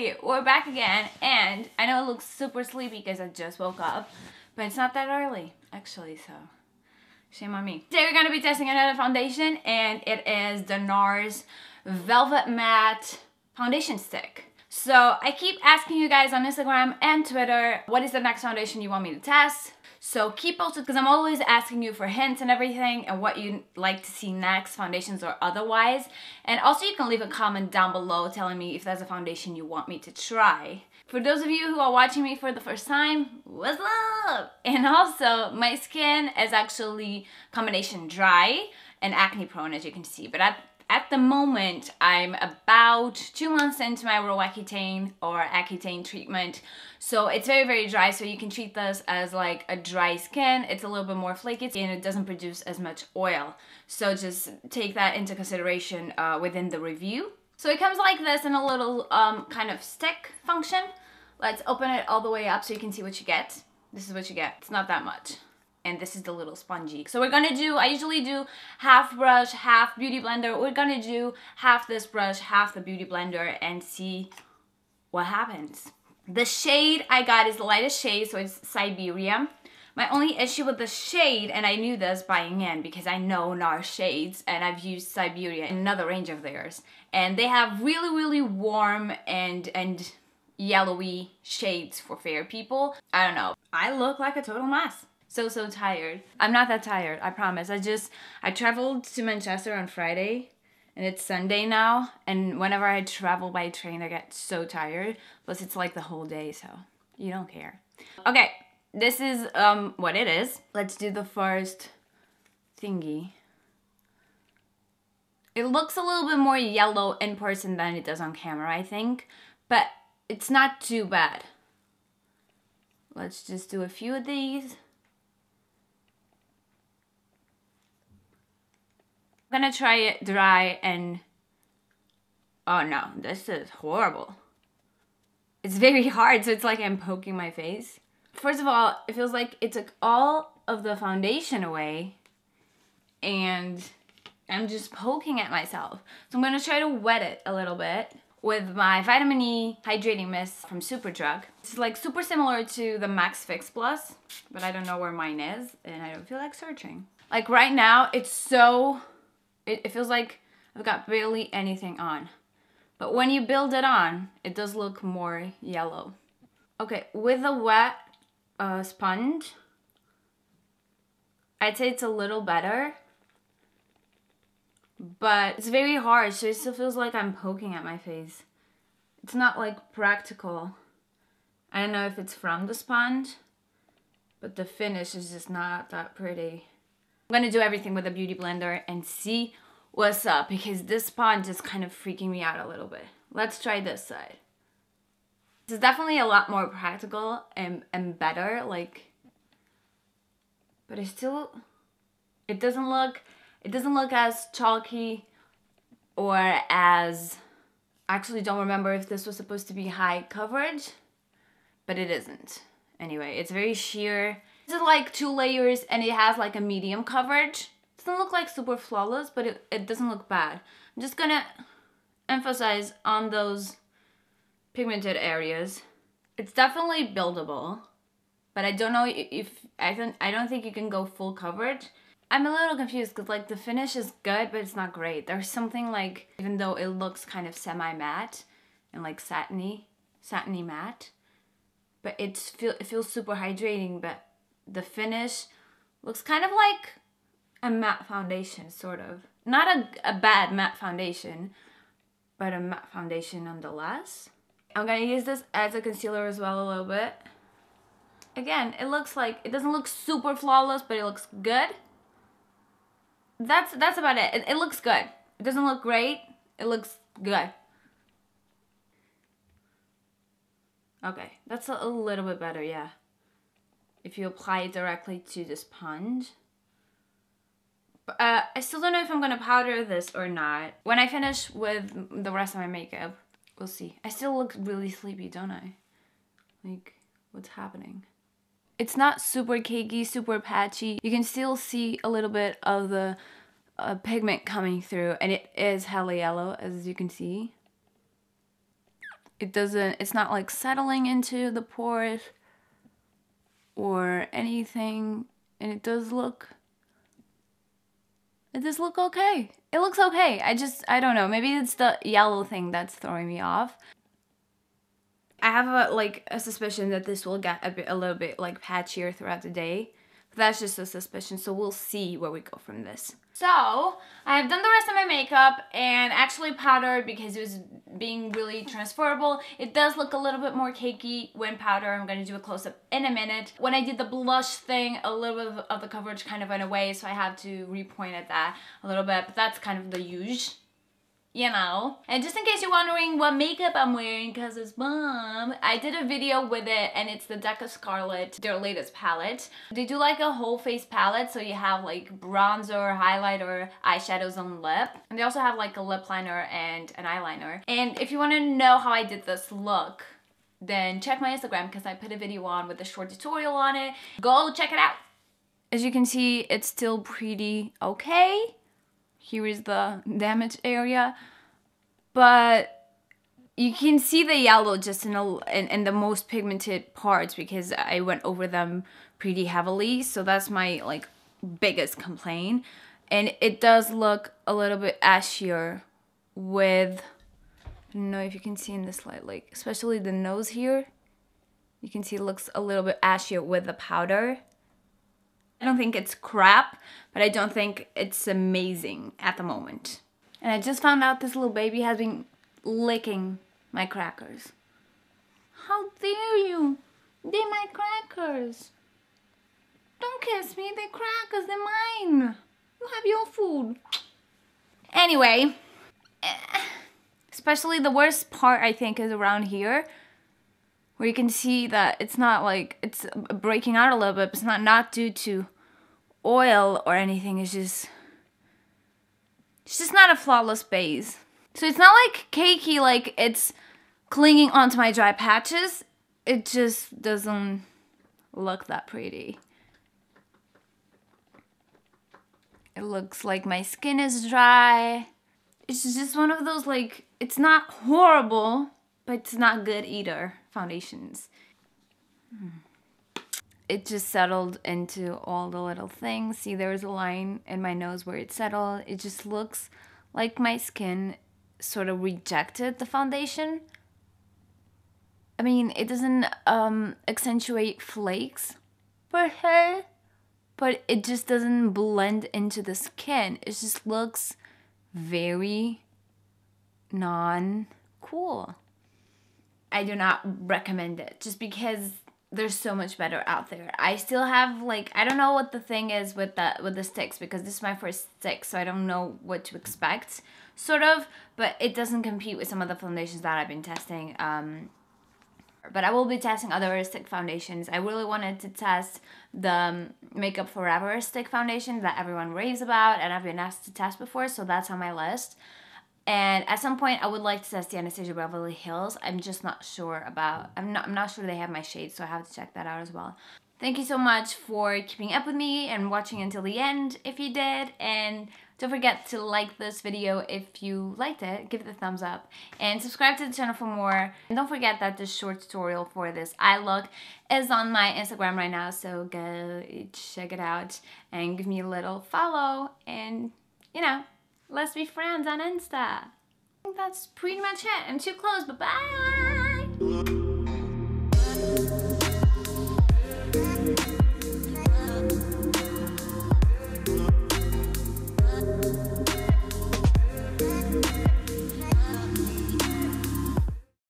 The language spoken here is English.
Hey, we're back again, and I know it looks super sleepy because I just woke up, but it's not that early, actually, so shame on me. Today we're going to be testing another foundation, and it is the NARS Velvet Matte Foundation Stick. So I keep asking you guys on Instagram and Twitter, what is the next foundation you want me to test? So keep posted because I'm always asking you for hints and everything and what you'd like to see next, foundations or otherwise. And also you can leave a comment down below telling me if there's a foundation you want me to try. For those of you who are watching me for the first time, what's up? And also my skin is actually combination dry and acne prone, as you can see. But at the moment, I'm about 2 months into my Roaccutane or Accutane treatment. So it's very, very dry. So you can treat this as like a dry skin. It's a little bit more flaky and it doesn't produce as much oil. So just take that into consideration within the review. So it comes like this in a little kind of stick function. Let's open it all the way up so you can see what you get. This is what you get. It's not that much. And this is the little spongy. So we're gonna do, I usually do half brush, half beauty blender. We're gonna do half this brush, half the beauty blender and see what happens. The shade I got is the lightest shade, so it's Siberia. My only issue with the shade, and I knew this buying in because I know NARS shades and I've used Siberia in another range of theirs. And they have really, really warm and yellowy shades for fair people. I don't know. I look like a total mess. So tired. I'm not that tired, I promise. I traveled to Manchester on Friday and it's Sunday now. And whenever I travel by train, I get so tired. Plus it's like the whole day, so you don't care. Okay, this is what it is. Let's do the first thingy. It looks a little bit more yellow in person than it does on camera, I think. But it's not too bad. Let's just do a few of these. I'm gonna try it dry and oh no, this is horrible. It's very hard, so it's like I'm poking my face. First of all, it feels like it took all of the foundation away and I'm just poking at myself. So I'm gonna try to wet it a little bit with my Vitamin E Hydrating Mist from Superdrug. It's like super similar to the Max Fix Plus, but I don't know where mine is and I don't feel like searching. Like right now, it's so... It feels like I've got barely anything on. But when you build it on, it does look more yellow. Okay, with a wet sponge, I'd say it's a little better. But it's very hard, so it still feels like I'm poking at my face. It's not like practical. I don't know if it's from the sponge, but the finish is just not that pretty. I'm gonna do everything with a beauty blender and see what's up because this sponge is kind of freaking me out a little bit. Let's try this side. This is definitely a lot more practical and better, like, but it doesn't look as chalky or as, I actually don't remember if this was supposed to be high coverage, but it isn't. Anyway, it's very sheer. This is like 2 layers and it has like a medium coverage. It doesn't look like super flawless, but it doesn't look bad. I'm just gonna emphasize on those pigmented areas. It's definitely buildable, but I don't know if, I don't think you can go full coverage. I'm a little confused because like the finish is good, but it's not great. There's something like, even though it looks kind of semi-matte and like satiny matte, but it feels super hydrating, but the finish looks kind of like a matte foundation, sort of. Not a bad matte foundation, but a matte foundation nonetheless. I'm gonna use this as a concealer as well a little bit. Again, it looks like, it doesn't look super flawless, but it looks good. That's about it. It looks good. It doesn't look great. It looks good. Okay, that's a little bit better, yeah. If you apply it directly to the sponge. But, I still don't know if I'm gonna powder this or not. When I finish with the rest of my makeup, we'll see. I still look really sleepy, don't I? Like, what's happening? It's not super cakey, super patchy. You can still see a little bit of the pigment coming through, and it is hella yellow, as you can see. it's not like settling into the pores or anything. And it does look okay. It looks okay. I don't know. Maybe it's the yellow thing that's throwing me off. I have a suspicion that this will get a little bit like patchier throughout the day. But that's just a suspicion, so we'll see where we go from this. So, I have done the rest of my makeup and actually powdered because it was being really transferable. It does look a little bit more cakey when powder. I'm going to do a close-up in a minute. When I did the blush thing, a little bit of the coverage kind of went away, so I have to repoint at that a little bit. But that's kind of the usual. You know. And just in case you're wondering what makeup I'm wearing because it's bomb, I did a video with it and it's the Deck of Scarlet, their latest palette. They do like a whole face palette, so you have like bronzer, highlighter, eyeshadows on lip. And they also have like a lip liner and an eyeliner. And if you want to know how I did this look, then check my Instagram because I put a video on with a short tutorial on it. Go check it out. As you can see, it's still pretty okay. Here is the damage area, but you can see the yellow just in the most pigmented parts because I went over them pretty heavily. So that's my like biggest complaint, and it does look a little bit ashier with, I don't know if you can see in this light, like especially the nose here. You can see it looks a little bit ashier with the powder. I don't think it's crap, but I don't think it's amazing at the moment. And I just found out this little baby has been licking my crackers. How dare you? They're my crackers. Don't kiss me, they're crackers, they're mine. You have your food. Anyway, especially the worst part I think is around here, where you can see that it's not like, it's breaking out a little bit, but it's not due to oil or anything. It's just not a flawless base. So it's not like cakey, like it's clinging onto my dry patches. It just doesn't look that pretty. It looks like my skin is dry. It's just one of those, like, it's not horrible, but it's not good either foundations. It just settled into all the little things. See, there's a line in my nose where it settled. It just looks like my skin sort of rejected the foundation. I mean, it doesn't accentuate flakes per se, but it just doesn't blend into the skin. It just looks very non-cool. I do not recommend it just because there's so much better out there. I still have, like, I don't know what the thing is with the sticks because this is my first stick, so I don't know what to expect, sort of, but it doesn't compete with some of the foundations that I've been testing. But I will be testing other stick foundations. I really wanted to test the Makeup Forever stick foundation that everyone raves about and I've been asked to test before, so that's on my list. And at some point, I would like to test the Anastasia Beverly Hills. I'm just not sure about, I'm not sure they have my shades, so I have to check that out as well. Thank you so much for keeping up with me and watching until the end if you did. And don't forget to like this video if you liked it. Give it a thumbs up. And subscribe to the channel for more. And don't forget that this short tutorial for this eye look is on my Instagram right now. So go check it out and give me a little follow. And, you know, let's be friends on Insta. I think that's pretty much it. I'm too close, but bye!